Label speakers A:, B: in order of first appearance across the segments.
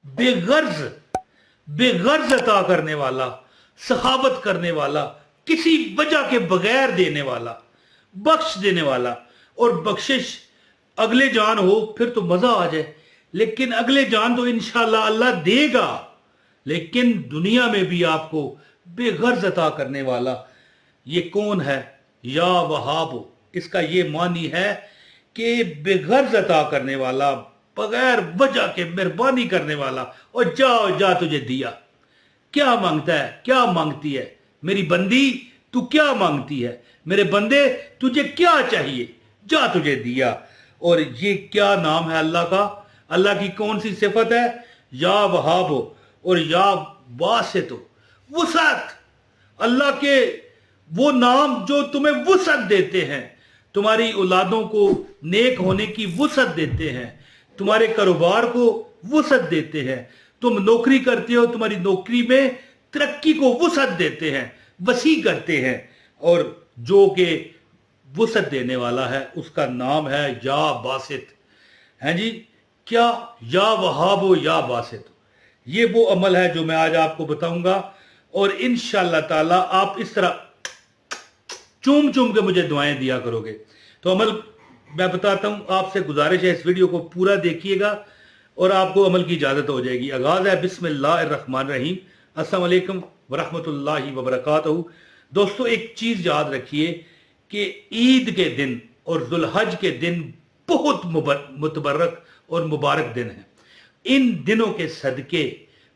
A: बेगर्ज बेगर्ज अता करने वाला, सखावत करने वाला, किसी वजह के बगैर देने वाला, बख्श देने वाला। और बख्शिश अगले जान हो फिर तो मजा आ जाए, लेकिन अगले जान तो इंशाल्लाह अल्लाह देगा, लेकिन दुनिया में भी आपको बेगर्ज अता करने वाला ये कौन है? या वहाब। इसका ये मानी है कि बेगर्ज अता करने वाला, बगैर वजह के मेहरबानी करने वाला। और जा तुझे दिया। क्या मांगता है, क्या मांगती है मेरी बंदी? तू क्या मांगती है मेरे बंदे? तुझे क्या चाहिए? जा तुझे दिया। और ये क्या नाम है अल्लाह का? अल्लाह की कौन सी सिफत है? या वहाब और या वासित, वुसअत। अल्लाह के वो नाम जो तुम्हें वुसअत देते हैं, तुम्हारी औलादों को नेक होने की वुसअत देते हैं, तुम्हारे कारोबार को वुसअत देते हैं, तुम नौकरी करते हो तुम्हारी नौकरी में तरक्की को वुसअत देते हैं, वसी करते हैं। और जो कि वुसअत देने वाला है उसका नाम है या बासित। हैं जी, क्या? या वहाबो या बासित। ये वो अमल है जो मैं आज आपको बताऊंगा। और इंशाअल्लाह ताला आप इस तरह चूम चूम के मुझे दुआएं दिया करोगे। तो अमल मैं बताता हूं, आपसे गुजारिश है इस वीडियो को पूरा देखिएगा और आपको अमल की इजाजत हो जाएगी। आगाज है बिस्मिल्लाहिर्रहमानिर्रहीम। अस्सलाम वालेकुम वरहमतुल्लाहि वबरकातुहू। दोस्तों, एक चीज याद रखिए कि ईद के दिन और जुल्हज के दिन बहुत मुतबरक और मुबारक दिन है। इन दिनों के सदके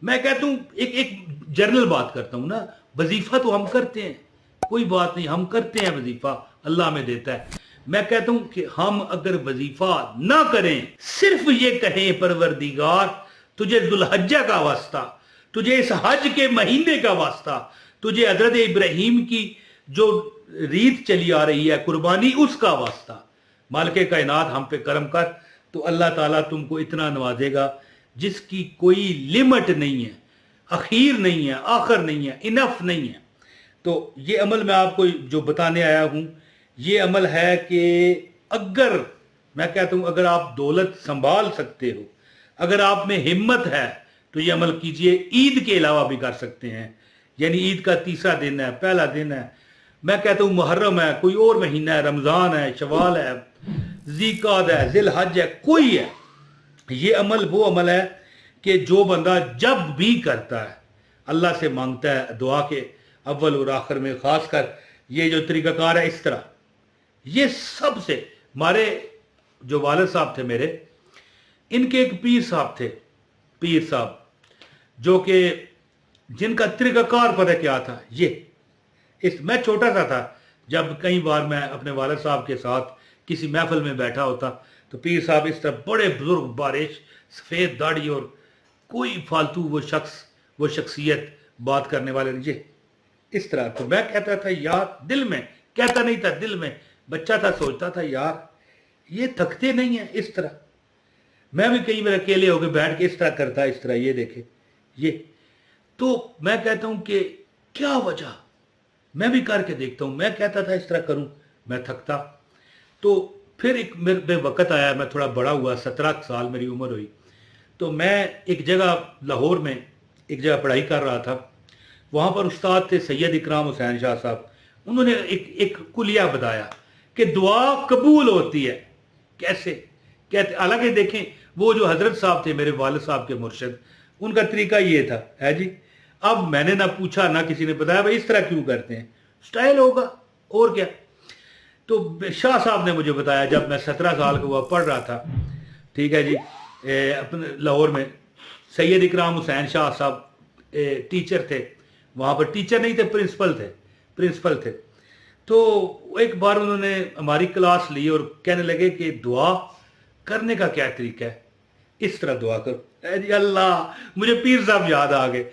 A: मैं कहता हूं, एक जनरल बात करता हूं ना, वजीफा तो हम करते हैं, कोई बात नहीं, हम करते हैं वजीफा, अल्लाह में देता है। मैं कहता हूं कि हम अगर वजीफा ना करें, सिर्फ ये कहें परवरदिगार तुझे दुल्हज्जा का वास्ता, तुझे इस हज के महीने का वास्ता, तुझे हजरत इब्राहिम की जो रीत चली आ रही है कुर्बानी, उसका वास्ता, मालिक कायनात हम पे करम कर, तो अल्लाह ताला तुमको इतना नवाजेगा जिसकी कोई लिमिट नहीं है, अखीर नहीं है, आखिर नहीं है, इनफ नहीं है। तो ये अमल मैं आपको जो बताने आया हूं, ये अमल है कि अगर मैं कहता हूं अगर आप दौलत संभाल सकते हो, अगर आप में हिम्मत है, तो ये अमल कीजिए। ईद के अलावा भी कर सकते हैं, यानी ईद का तीसरा दिन है, पहला दिन है, मैं कहता हूं मुहर्रम है, कोई और महीना है, रमजान है, शवाल है, ज़ीक़ात है, ज़िलहज है, कोई है। ये अमल वो अमल है कि जो बंदा जब भी करता है अल्लाह से मांगता है दुआ के अव्वल और आखिर में, खासकर ये जो तरीकाकार है इस तरह, ये सबसे हमारे जो वालिद साहब थे मेरे, इनके एक पीर साहब थे, पीर साहब जो कि जिनका तरीकाकार पता क्या था। ये मैं छोटा सा था जब कई बार मैं अपने वालिद साहब के साथ किसी महफिल में बैठा होता, तो पीर साहब इस तरह बड़े बुजुर्ग, बारिश, सफ़ेद दाढ़ी और कोई फालतू वो शख्सियत बात करने वाले नहीं, इस तरह। तो मैं कहता था यार, दिल में कहता नहीं था, दिल में बच्चा था, सोचता था यार ये थकते नहीं है इस तरह। मैं भी कई बार अकेले होकर बैठ के इस तरह करता, इस तरह, ये देखे ये। तो मैं कहता हूं कि क्या वजह, मैं भी करके देखता हूं। मैं कहता था इस तरह करूं, मैं थकता। तो फिर एक मेरे वक्त आया, मैं थोड़ा बड़ा हुआ, 17 साल मेरी उम्र हुई, तो मैं एक जगह लाहौर में एक जगह पढ़ाई कर रहा था। वहाँ पर उस्ताद थे सैयद इकराम हुसैन शाह साहब। उन्होंने एक कुलिया बताया कि दुआ कबूल होती है कैसे। कहते, हालांकि देखें वो जो हजरत साहब थे मेरे वालिद साहब के मुर्शिद, उनका तरीका ये था, है जी। अब मैंने ना पूछा ना किसी ने बताया भाई इस तरह क्यों करते हैं, स्टाइल होगा और क्या। तो शाह साहब ने मुझे बताया, जब मैं 17 साल का हुआ, पढ़ रहा था, ठीक है जी, अपने लाहौर में सैयद इकराम हुसैन शाह साहब टीचर थे। वहाँ पर टीचर नहीं थे, प्रिंसिपल थे। तो एक बार उन्होंने हमारी क्लास ली और कहने लगे कि दुआ करने का क्या तरीका है, इस तरह दुआ करो। जी अल्लाह, मुझे पीर साहब याद आ गए।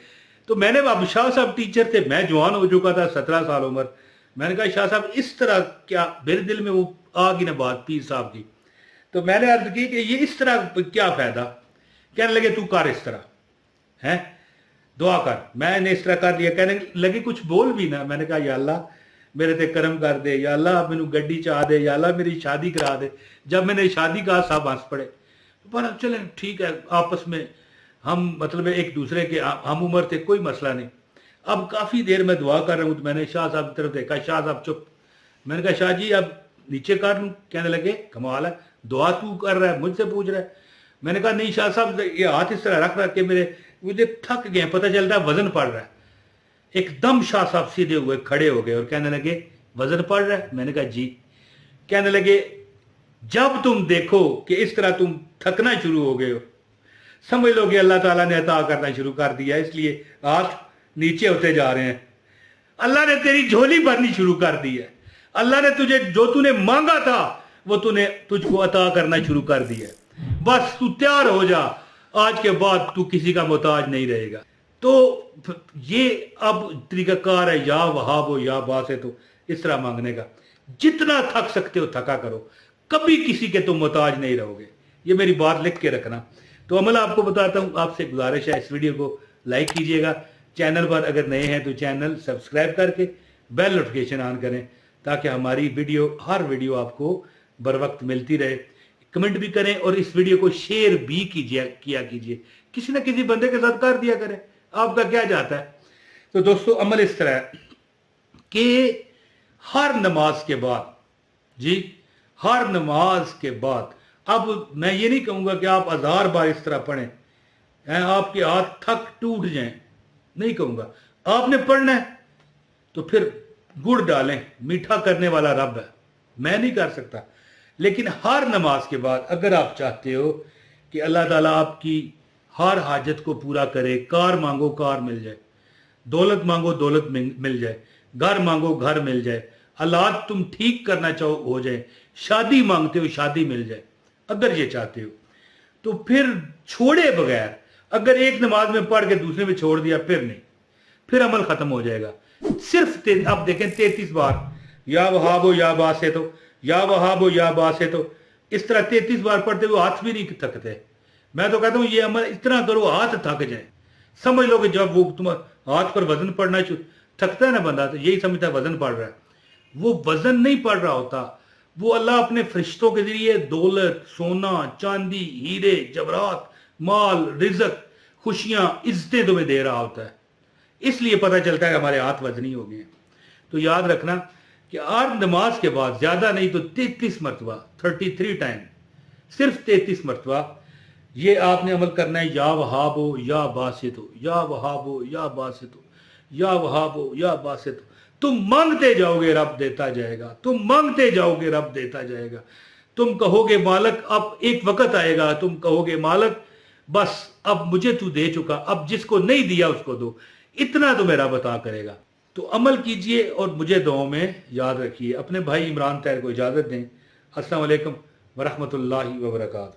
A: तो मैंने, अब शाह साहब टीचर थे, मैं जवान हो चुका था, 17 साल उम्र। मैंने कहा शाह साहब इस तरह क्या, मेरे दिल में वो आ गई ना बात पीर साहब की। तो मैंने अर्ज की कि ये इस तरह क्या फायदा। कहने लगे तू कर इस तरह, है दुआ कर। मैंने इस तरह कर लिया, कहने लगे कुछ बोल भी ना। मैंने कहा या अल्लाह मेरे ते करम कर दे, या अल्लाह मैनू गड्डी चा दे, या अल्लाह मेरी शादी करा दे। जब मैंने शादी कहा सब हंस पड़े। पर चले ठीक है, आपस में हम मतलब एक दूसरे के हम उम्र थे, कोई मसला नहीं। अब काफ़ी देर में दुआ कर रहा हूँ तो मैंने शाह साहब की तरफ देखा, शाह साहब चुप। मैंने कहा शाह जी अब नीचे कर लूँ? कहने लगे कमाल है, दुआ तू कर रहा है मुझसे पूछ रहा है। मैंने कहा नहीं शाह साहब, ये हाथ इस तरह रख के मेरे मुझे थक गए, पता चलता है वजन पड़ रहा है। एकदम शाह साहब सीधे हुए, खड़े हो गए और कहने लगे वजन पड़ रहा है? मैंने कहा जी। कहने लगे जब तुम देखो कि इस तरह तुम थकना शुरू हो गए हो, समझ लो कि अल्लाह ताला ने अता करना शुरू कर दिया, इसलिए हाथ नीचे होते जा रहे हैं। अल्लाह ने तेरी झोली भरनी शुरू कर दी है। अल्लाह ने तुझे जो तूने मांगा था वो तूने तुझको अता करना शुरू कर दिया। बस तू तैयार हो जा, आज के बाद तू किसी का मोहताज नहीं रहेगा। तो ये अब तरीकाकार है, या वहाब हो या बासे, तो इस तरह मांगने का। जितना थक सकते हो थका करो, कभी किसी के तुम मोहताज नहीं रहोगे। ये मेरी बात लिख के रखना। तो अमल आपको बताता हूँ, आपसे गुजारिश है इस वीडियो को लाइक कीजिएगा, चैनल पर अगर नए हैं तो चैनल सब्सक्राइब करके बेल नोटिफिकेशन ऑन करें ताकि हमारी हर वीडियो आपको बर वक्त मिलती रहे। कमेंट भी करें और इस वीडियो को शेयर भी किया कीजिए, किसी न किसी बंदे के साथ कर दिया करें, आपका क्या जाता है। तो दोस्तों अमल इस तरह है कि हर नमाज के बाद, जी हर नमाज के बाद, अब मैं ये नहीं कहूँगा कि आप 1000 बार इस तरह पढ़ें, आपके हाथ थक टूट जाएं, नहीं कहूँगा। आपने पढ़ना है तो फिर गुड़ डालें, मीठा करने वाला रब है, मैं नहीं कर सकता। लेकिन हर नमाज के बाद अगर आप चाहते हो कि अल्लाह ताला आपकी हर हाजत को पूरा करे, कार मांगो कार मिल जाए, दौलत मांगो दौलत मिल जाए, घर मांगो घर मिल जाए, हालात तुम ठीक करना चाहो हो जाए, शादी मांगते हो शादी मिल जाए, अगर ये चाहते हो तो फिर छोड़े बगैर, अगर एक नमाज में पढ़ के दूसरे में छोड़ दिया फिर नहीं, फिर अमल खत्म हो जाएगा। सिर्फ आप देखें 33 बार या वहाबो या बासे तो, या वहाबो या बासे तो, इस तरह 33 बार पढ़ते हुए हाथ भी नहीं थकते। मैं तो कहता हूं ये अमल इतना करो हाथ थक जाए। समझ लो कि जब वो तुम हाथ पर वजन पड़ना थकता है ना बंदा, तो यही समझता है वजन पड़ रहा है। वो वजन नहीं पड़ रहा होता, वो अल्लाह अपने फरिश्तों के जरिए दौलत, सोना, चांदी, हीरे, जवरात, माल, रिजक, खुशियां, इज्जतें तुम्हें दे रहा होता है। इसलिए पता चलता है हमारे हाथ वजनी हो गए। तो याद रखना कि हर नमाज के बाद ज्यादा नहीं तो 33 मरतबा, 33 टाइम, सिर्फ 33 मरतबा ये आपने अमल करना है। या वहाबो या बासितो, या वहाबो या बासितो, या वहाबो या बासितो। तुम मांगते जाओगे रब देता जाएगा, तुम मांगते जाओगे रब देता जाएगा। तुम कहोगे मालक, अब एक वक्त आएगा तुम कहोगे मालक बस अब मुझे तू दे चुका, अब जिसको नहीं दिया उसको दो, इतना तो मेरा बता करेगा। तो अमल कीजिए और मुझे दुआओं में याद रखिए। अपने भाई इमरान तैर को इजाजत दें। अस्सलाम वालेकुम वरहमतुल्लाहि वबरकातुहू।